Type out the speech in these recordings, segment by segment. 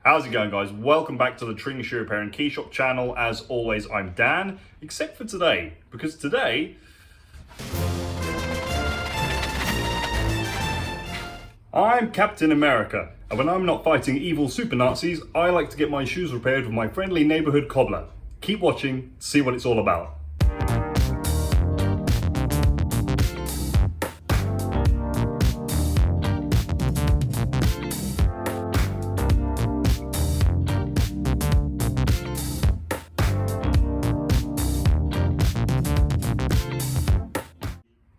How's it going, guys? Welcome back to the Tring Shoe Repair and Key Shop channel. As always, I'm Dan, except for today, because today I'm Captain America, and when I'm not fighting evil super Nazis, I like to get my shoes repaired with my friendly neighborhood cobbler. Keep watching, see what it's all about.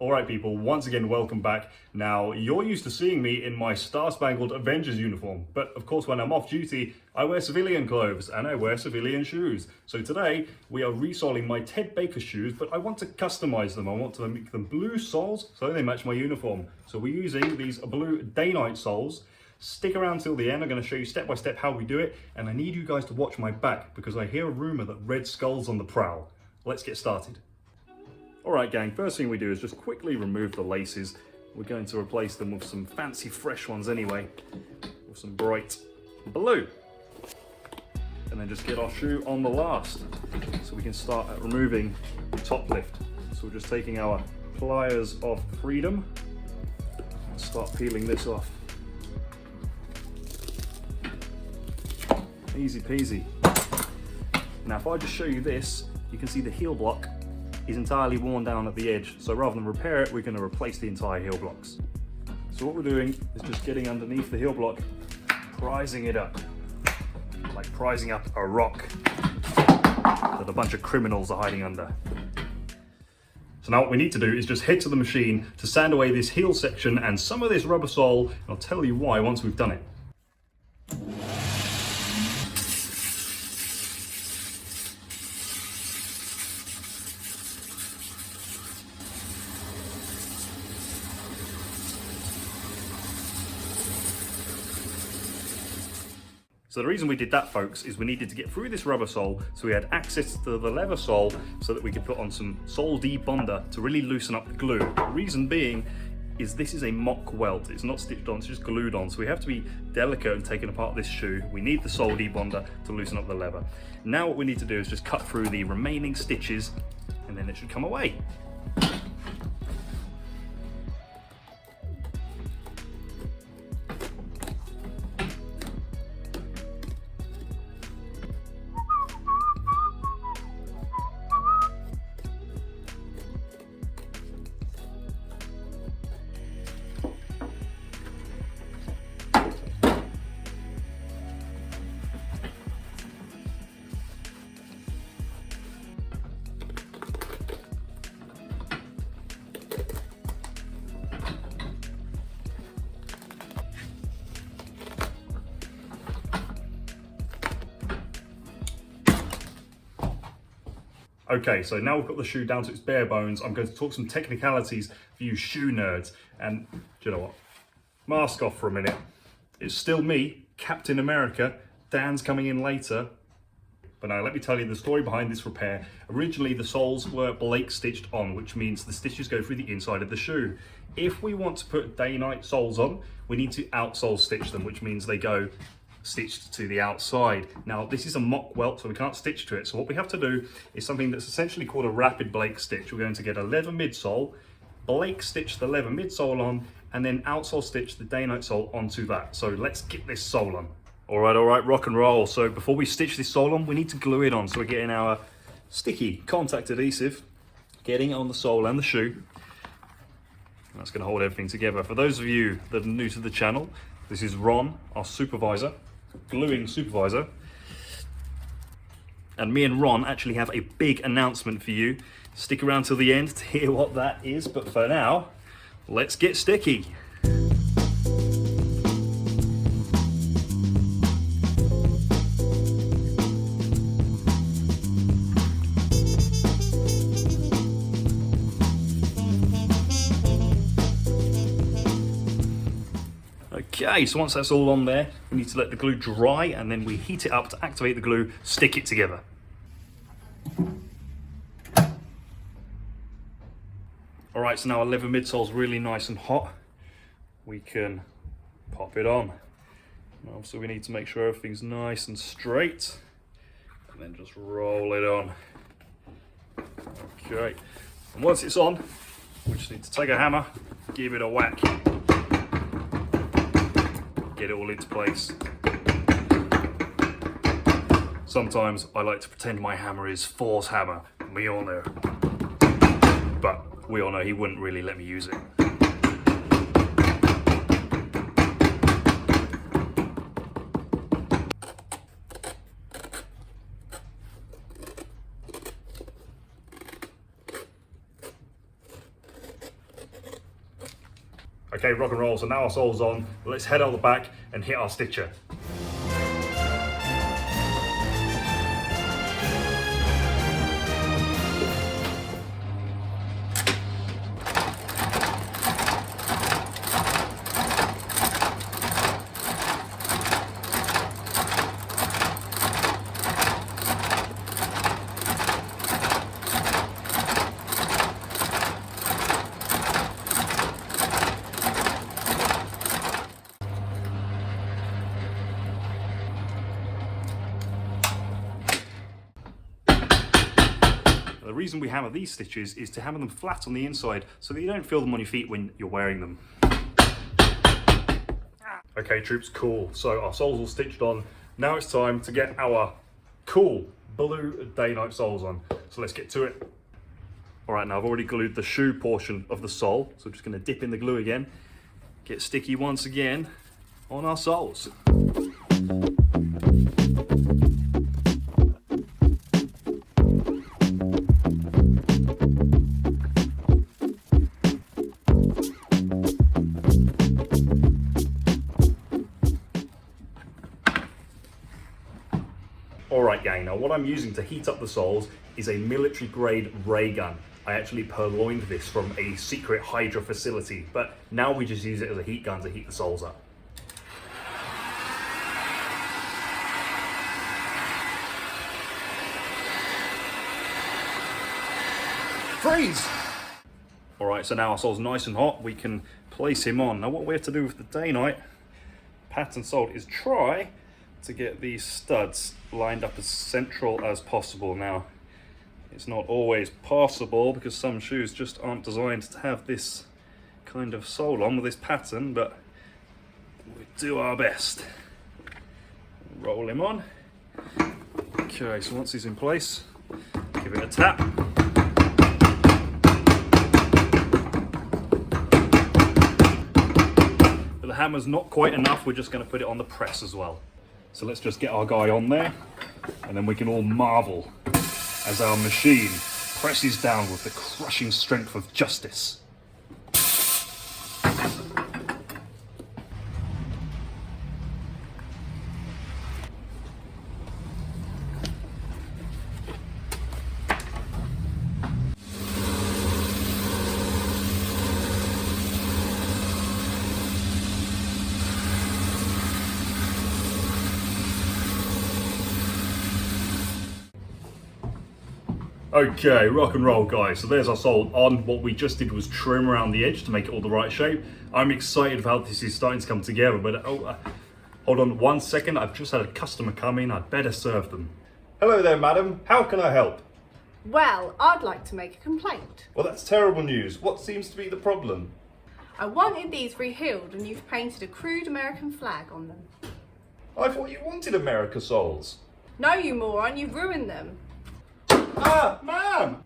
Alright people, once again welcome back. Now, you're used to seeing me in my star-spangled Avengers uniform, but of course when I'm off duty, I wear civilian clothes and I wear civilian shoes. So today, we are resoling my Ted Baker shoes, but I want to customize them. I want to make them blue soles so they match my uniform. So we're using these blue Dainite soles. Stick around till the end. I'm going to show you step by step how we do it, and I need you guys to watch my back because I hear a rumor that Red Skull's on the prowl. Let's get started. Alright gang, first thing we do is just quickly remove the laces. We're going to replace them with some fancy fresh ones anyway, with some bright blue. And then just get our shoe on the last, so we can start removing the top lift. So we're just taking our pliers of freedom and start peeling this off. Easy peasy. Now if I just show you this, you can see the heel block is entirely worn down at the edge, so rather than repair it, we're going to replace the entire heel blocks. So what we're doing is just getting underneath the heel block, prising it up, like prising up a rock that a bunch of criminals are hiding under. So now what we need to do is just head to the machine to sand away this heel section and some of this rubber sole, and I'll tell you why once we've done it. So the reason we did that, folks, is we needed to get through this rubber sole so we had access to the leather sole so that we could put on some sole debonder to really loosen up the glue. The reason being is this is a mock welt. It's not stitched on, it's just glued on. So we have to be delicate in taking apart this shoe. We need the sole debonder to loosen up the leather. Now what we need to do is just cut through the remaining stitches and then it should come away. Okay, so now we've got the shoe down to its bare bones. I'm going to talk some technicalities for you shoe nerds. And do you know what? Mask off for a minute. It's still me, Captain America. Dan's coming in later. But now let me tell you the story behind this repair. Originally the soles were Blake stitched on, which means the stitches go through the inside of the shoe. If we want to put Dainite soles on, we need to outsole stitch them, which means they go stitched to the outside. Now this is a mock welt, so we can't stitch to it. So what we have to do is something that's essentially called a rapid Blake stitch. We're going to get a leather midsole, Blake stitch the leather midsole on, and then outsole stitch the Dainite sole onto that. So let's get this sole on. All right, rock and roll. So before we stitch this sole on, we need to glue it on. So we're getting our sticky contact adhesive, getting it on the sole and the shoe. That's going to hold everything together. For those of you that are new to the channel, this is Ron, our supervisor, gluing supervisor. And me and Ron actually have a big announcement for you. Stick around till the end to hear what that is, but for now, let's get sticky. Okay, so once that's all on there, we need to let the glue dry and then we heat it up to activate the glue, stick it together. All right, so now our leather midsole is really nice and hot. We can pop it on. Obviously we need to make sure everything's nice and straight, and then just roll it on. Okay, and once it's on, we just need to take a hammer, give it a whack, get it all into place. Sometimes I like to pretend my hammer is Thor's hammer, we all know. But we all know he wouldn't really let me use it. Okay, rock and roll, so now our sole's on. Let's head out the back and hit our stitcher. The reason we hammer these stitches is to hammer them flat on the inside so that you don't feel them on your feet when you're wearing them. Okay troops, cool. So our soles all stitched on. Now it's time to get our cool blue Dainite soles on. So let's get to it. All right, now I've already glued the shoe portion of the sole. So I'm just gonna dip in the glue again, get sticky once again on our soles. Alright gang, now what I'm using to heat up the soles is a military grade ray gun. I actually purloined this from a secret Hydra facility, but now we just use it as a heat gun to heat the soles up. Freeze! Alright, so now our sole's nice and hot, we can place him on. Now what we have to do with the Dainite pattern sole is try to get these studs lined up as central as possible. Now, it's not always possible because some shoes just aren't designed to have this kind of sole on with this pattern, but we do our best. Roll him on. Okay, so once he's in place, give it a tap. But the hammer's not quite enough, we're just going to put it on the press as well. So let's just get our guy on there, and then we can all marvel as our machine presses down with the crushing strength of justice. Okay, rock and roll guys, so there's our sole on. What we just did was trim around the edge to make it all the right shape. I'm excited about how this is starting to come together, but hold on 1 second, I've just had a customer come in, I'd better serve them. Hello there madam, how can I help? Well, I'd like to make a complaint. Well that's terrible news, what seems to be the problem? I wanted these rehealed and you've painted a crude American flag on them. I thought you wanted America soles. No you moron, you've ruined them. Ah, ma'am!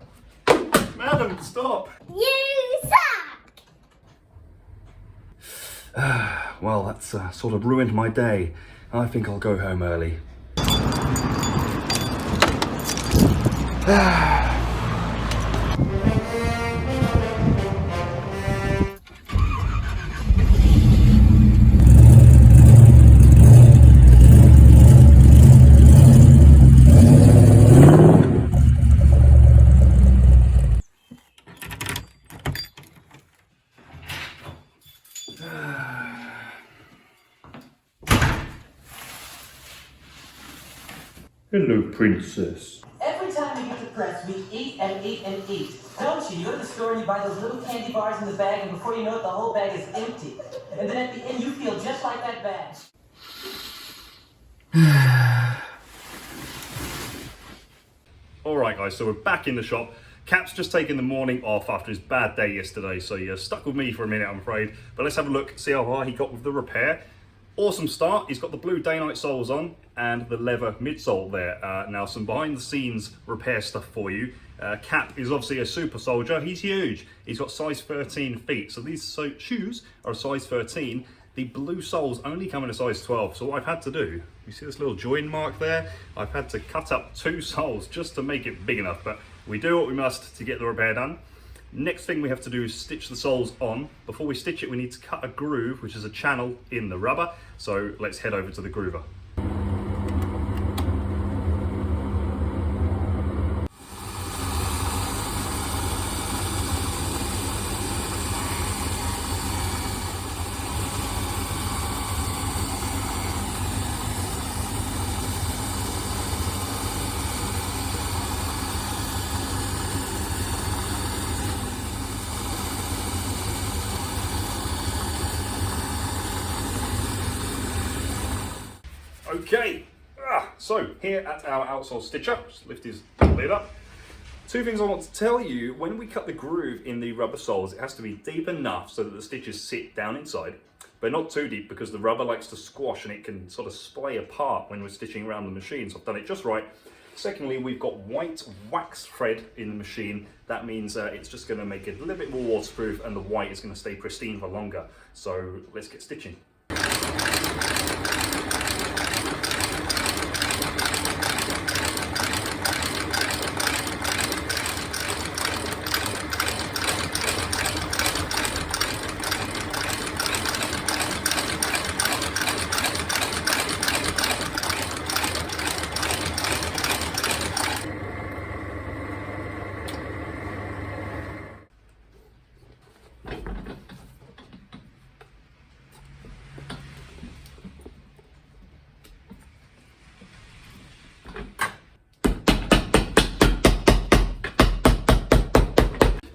Madam, stop! You suck! Well, that's sort of ruined my day. I think I'll go home early. Hello, princess. Every time we get depressed, we eat and eat and eat. Don't you? You go to the store and you buy those little candy bars in the bag, and before you know it, the whole bag is empty. And then at the end, you feel just like that bag. Alright guys, so we're back in the shop. Cap's just taken the morning off after his bad day yesterday, so you're stuck with me for a minute, I'm afraid. But let's have a look, see how far he got with the repair. Awesome start. He's got the blue Dainite soles on and the leather midsole there. Now some behind the scenes repair stuff for you. Cap is obviously a super soldier. He's huge. He's got size 13 feet. So these shoes are a size 13. The blue soles only come in a size 12. So what I've had to do, you see this little join mark there? I've had to cut up 2 soles just to make it big enough. But we do what we must to get the repair done. Next thing we have to do is stitch the soles on. Before we stitch it, we need to cut a groove, which is a channel in the rubber. So let's head over to the groover. Okay, so here at our outsole stitcher, just lift his lid up. 2 things I want to tell you. When we cut the groove in the rubber soles, it has to be deep enough so that the stitches sit down inside, but not too deep because the rubber likes to squash and it can sort of splay apart when we're stitching around the machine. So I've done it just right. Secondly, we've got white wax thread in the machine. That means it's just going to make it a little bit more waterproof and the white is going to stay pristine for longer. So let's get stitching.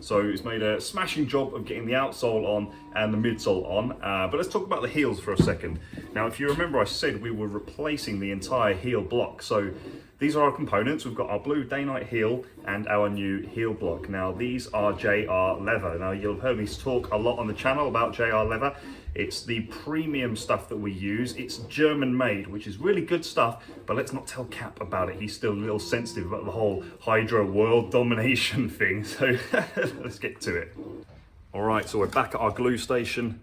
So it's made a smashing job of getting the outsole on and the midsole on. But let's talk about the heels for a second. Now, if you remember, I said we were replacing the entire heel block. So these are our components. We've got our blue Dainite heel and our new heel block. Now, these are JR leather. Now, you'll have heard me talk a lot on the channel about JR leather. It's the premium stuff that we use. It's German made, which is really good stuff, but let's not tell Cap about it. He's still a little sensitive about the whole Hydra world domination thing. So let's get to it. All right, so we're back at our glue station,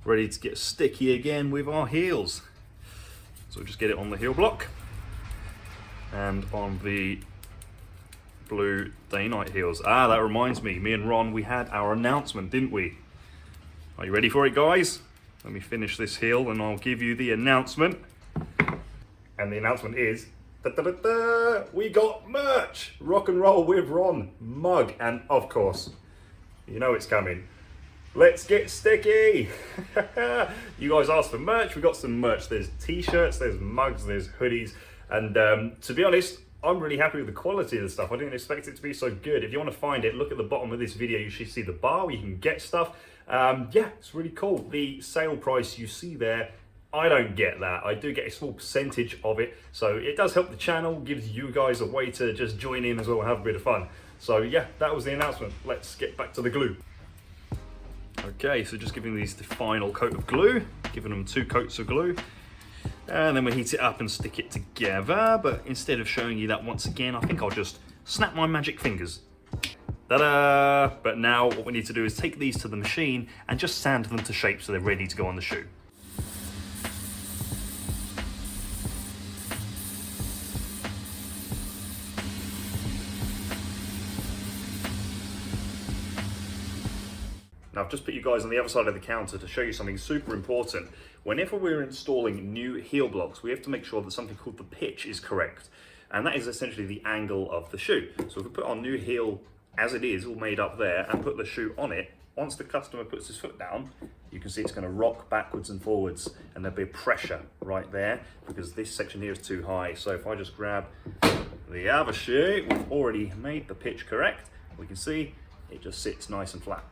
ready to get sticky again with our heels. So just get it on the heel block and on the blue Dainite heels. That reminds me, me and Ron, we had our announcement, didn't we? Are you ready for it, guys? Let me finish this heel and I'll give you the announcement. And the announcement is, we got merch! Rock and roll with Ron mug. And of course, you know it's coming. Let's get sticky! You guys asked for merch, we got some merch. There's t-shirts, there's mugs, there's hoodies. And to be honest, I'm really happy with the quality of the stuff. I didn't expect it to be so good. If you want to find it, look at the bottom of this video. You should see the bar where you can get stuff. Yeah, it's really cool. The sale price you see there, I don't get that. I do get a small percentage of it. So it does help the channel, gives you guys a way to just join in as well and have a bit of fun. So yeah, that was the announcement. Let's get back to the glue. Okay, so just giving these the final coat of glue, giving them 2 coats of glue. And then we heat it up and stick it together. But instead of showing you that once again, I think I'll just snap my magic fingers. Ta-da! But now what we need to do is take these to the machine and just sand them to shape so they're ready to go on the shoe. Now I've just put you guys on the other side of the counter to show you something super important. Whenever we're installing new heel blocks, we have to make sure that something called the pitch is correct. And that is essentially the angle of the shoe. So if we put our new heel as it is, all made up there, and put the shoe on it, once the customer puts his foot down, you can see it's going to rock backwards and forwards, and there'll be pressure right there because this section here is too high. So if I just grab the other shoe, we've already made the pitch correct. We can see it just sits nice and flat.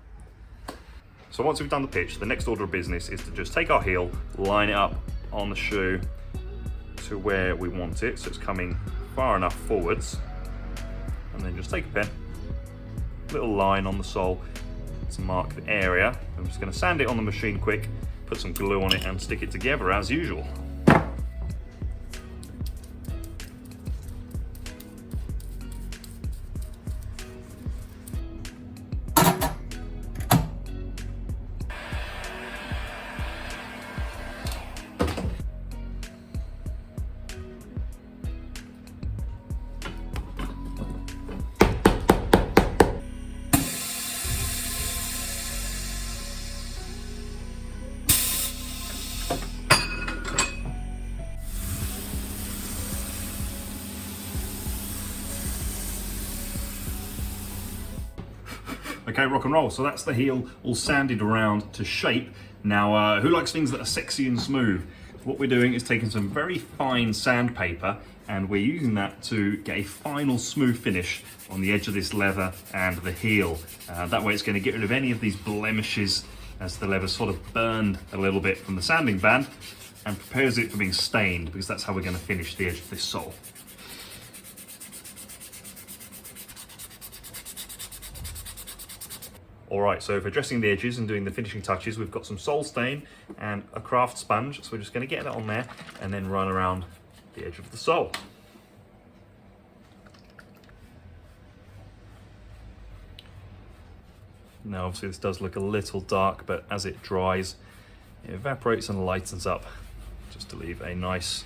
So once we've done the pitch, the next order of business is to just take our heel, line it up on the shoe, to where we want it, so it's coming far enough forwards. And then just take a pen, little line on the sole to mark the area. I'm just going to sand it on the machine quick, put some glue on it and stick it together as usual. Okay, rock and roll. So that's the heel all sanded around to shape. Now, who likes things that are sexy and smooth? What we're doing is taking some very fine sandpaper and we're using that to get a final smooth finish on the edge of this leather and the heel. That way it's going to get rid of any of these blemishes as the leather sort of burned a little bit from the sanding band and prepares it for being stained, because that's how we're going to finish the edge of this sole. Alright, so for dressing the edges and doing the finishing touches, we've got some sole stain and a craft sponge, so we're just going to get that on there and then run around the edge of the sole. Now obviously this does look a little dark, but as it dries, it evaporates and lightens up, just to leave a nice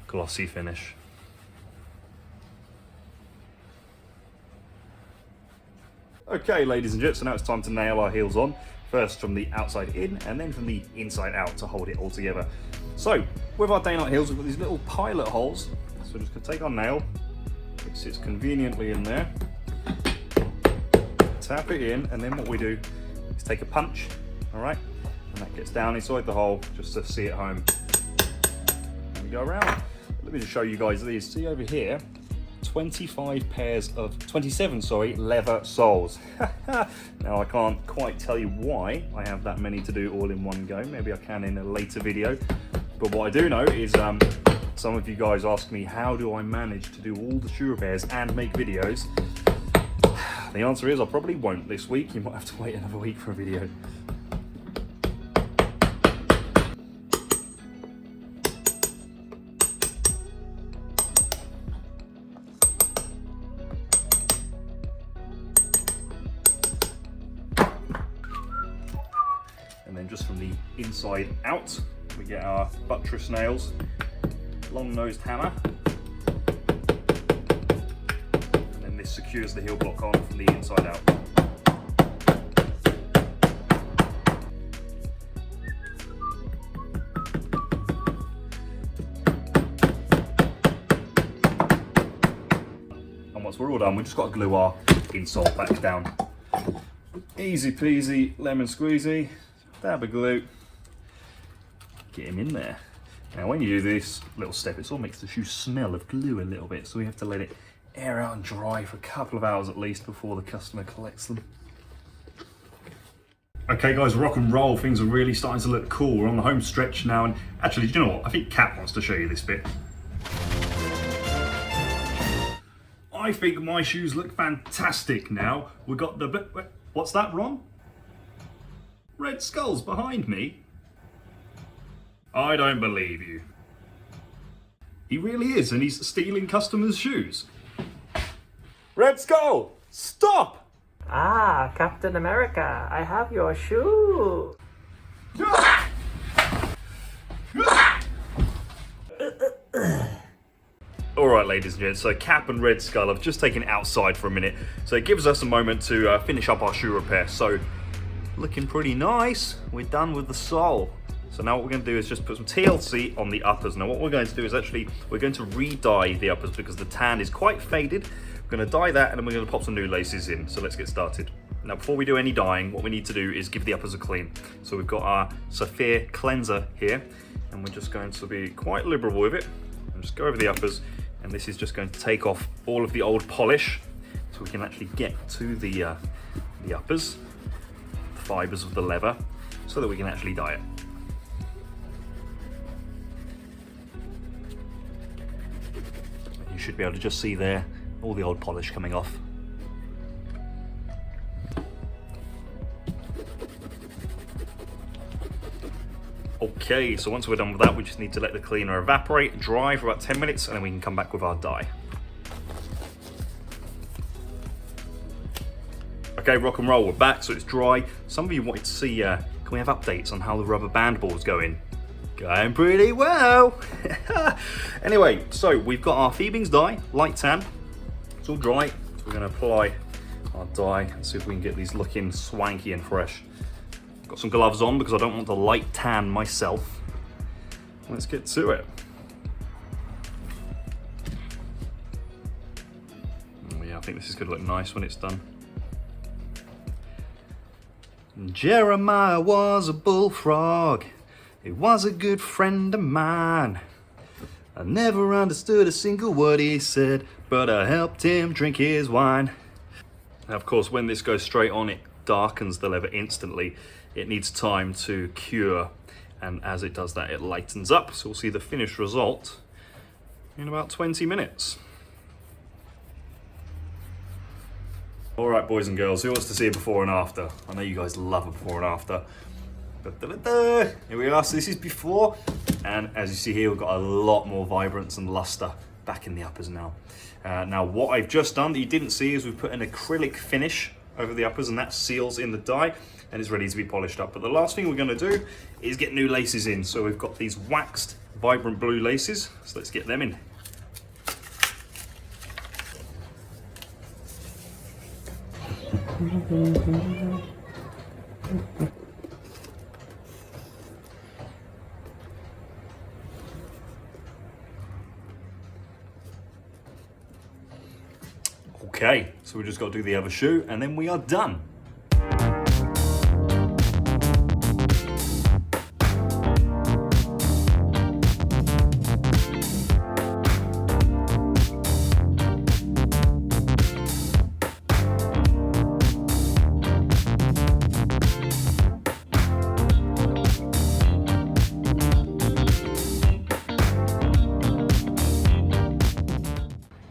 glossy finish. Okay, ladies and gents, so now it's time to nail our heels on. First from the outside in, and then from the inside out to hold it all together. So, with our Dainite heels, we've got these little pilot holes. So we're just going to take our nail, it sits conveniently in there, tap it in, and then what we do is take a punch, alright? And that gets down inside the hole, just to see it home. And we go around. Let me just show you guys these. See over here, 27 leather soles. Now I can't quite tell you why I have that many to do all in one go. Maybe I can in a later video. But what I do know is some of you guys ask me, how do I manage to do all the shoe repairs and make videos? The answer is I probably won't this week. You might have to wait another week for a video. And then just from the inside out, we get our buttress nails, long-nosed hammer, and then this secures the heel block on from the inside out. And once we're all done, we've just got to glue our insole back down. Easy peasy, lemon squeezy. Dab of glue, get him in there. Now when you do this little step, it sort of makes the shoe smell of glue a little bit, so we have to let it air out and dry for a couple of hours at least before the customer collects them. Okay guys, rock and roll, things are really starting to look cool. We're on the home stretch now, and actually, do you know what? I think Kat wants to show you this bit. I think my shoes look fantastic now. We got the, what's that, Ron? Red skulls behind me? I don't believe you. He really is, and he's stealing customers' shoes. Red Skull, stop! Ah, Captain America, I have your shoe. Alright ladies and gents, so Cap and Red Skull have just taken it outside for a minute, so it gives us a moment to finish up our shoe repair. So, looking pretty nice. We're done with the sole. So now what we're going to do is just put some TLC on the uppers. Now what we're going to do is actually, we're going to re-dye the uppers because the tan is quite faded. We're going to dye that and then we're going to pop some new laces in. So let's get started. Now before we do any dyeing, what we need to do is give the uppers a clean. So we've got our Saphir cleanser here, and we're just going to be quite liberal with it. And just go over the uppers, and this is just going to take off all of the old polish so we can actually get to the uppers, the fibers of the leather, so that we can actually dye it. You should be able to just see there all the old polish coming off. Okay, so once we're done with that, we just need to let the cleaner evaporate, dry for about 10 minutes, and then we can come back with our dye. Okay, rock and roll, we're back, so it's dry. Some of you wanted to see, can we have updates on how the rubber band ball's going? Going pretty well. Anyway, so we've got our Phoebing's dye, light tan. It's all dry, so we're gonna apply our dye and see if we can get these looking swanky and fresh. Got some gloves on because I don't want the light tan myself. Let's get to it. Oh yeah, I think this is gonna look nice when it's done. Jeremiah was a bullfrog. He was a good friend of mine. I never understood a single word he said, but I helped him drink his wine. Now, of course, when this goes straight on, it darkens the leather instantly. It needs time to cure, and as it does that, it lightens up. So we'll see the finished result in about 20 minutes. All right, boys and girls, who wants to see a before and after? I know you guys love a before and after. Here we are, so this is before, and as you see here, we've got a lot more vibrance and luster back in the uppers now. Now, what I've just done that you didn't see is we've put an acrylic finish over the uppers, and that seals in the dye, and it's ready to be polished up. But the last thing we're gonna do is get new laces in. So we've got these waxed vibrant blue laces, so let's get them in. Okay, so we just got to do the other shoe and then we are done.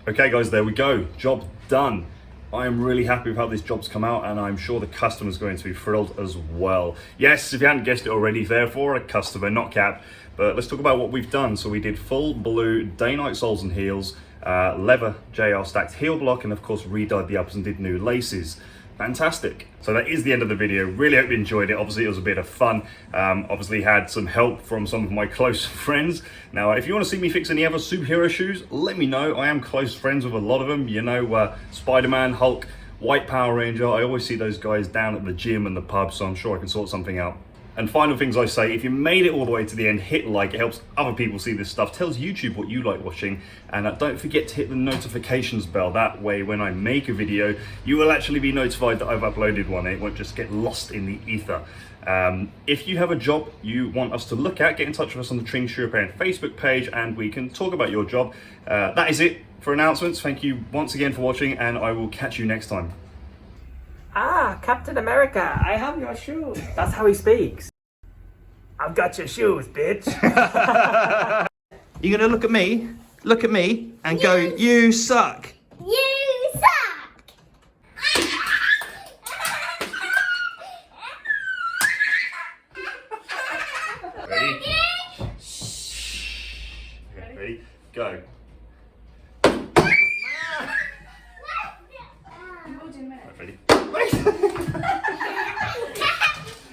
Okay guys, there we go, job done. I am really happy with how this job's come out, and I'm sure the customer's going to be thrilled as well. Yes, if you hadn't guessed it already, therefore a customer, not Cap. But let's talk about what we've done. So we did full blue Dainite soles and heels, leather JR stacked heel block, and of course re-dyed the uppers and did new laces. Fantastic. So that is the end of the video. Really hope you enjoyed it. Obviously it was a bit of fun. Obviously had some help from some of my close friends. Now if you want to see me fix any other superhero shoes, let me know. I am close friends with a lot of them. You know, Spider-Man, Hulk, White Power Ranger. I always see those guys down at the gym and the pub, so I'm sure I can sort something out. And final things I say, if you made it all the way to the end, hit like. It helps other people see this stuff, tells YouTube what you like watching, and don't forget to hit the notifications bell. That way when I make a video, you will actually be notified that I've uploaded one. It won't just get lost in the ether. If you have a job you want us to look at, get in touch with us on the Tring Shoe Facebook page and we can talk about your job. That is it for announcements. Thank you once again for watching, and I will catch you next time. Ah, Captain America, I have your shoes. That's how he speaks. I've got your shoes, bitch. You're gonna look at me, and go, you suck. You suck! Ready? Okay, ready? Go. Right, ready?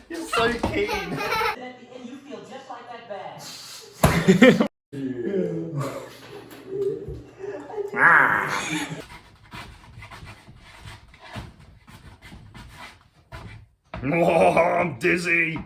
You're so keen. And at the end, you feel just like that bad. Oh, I'm dizzy.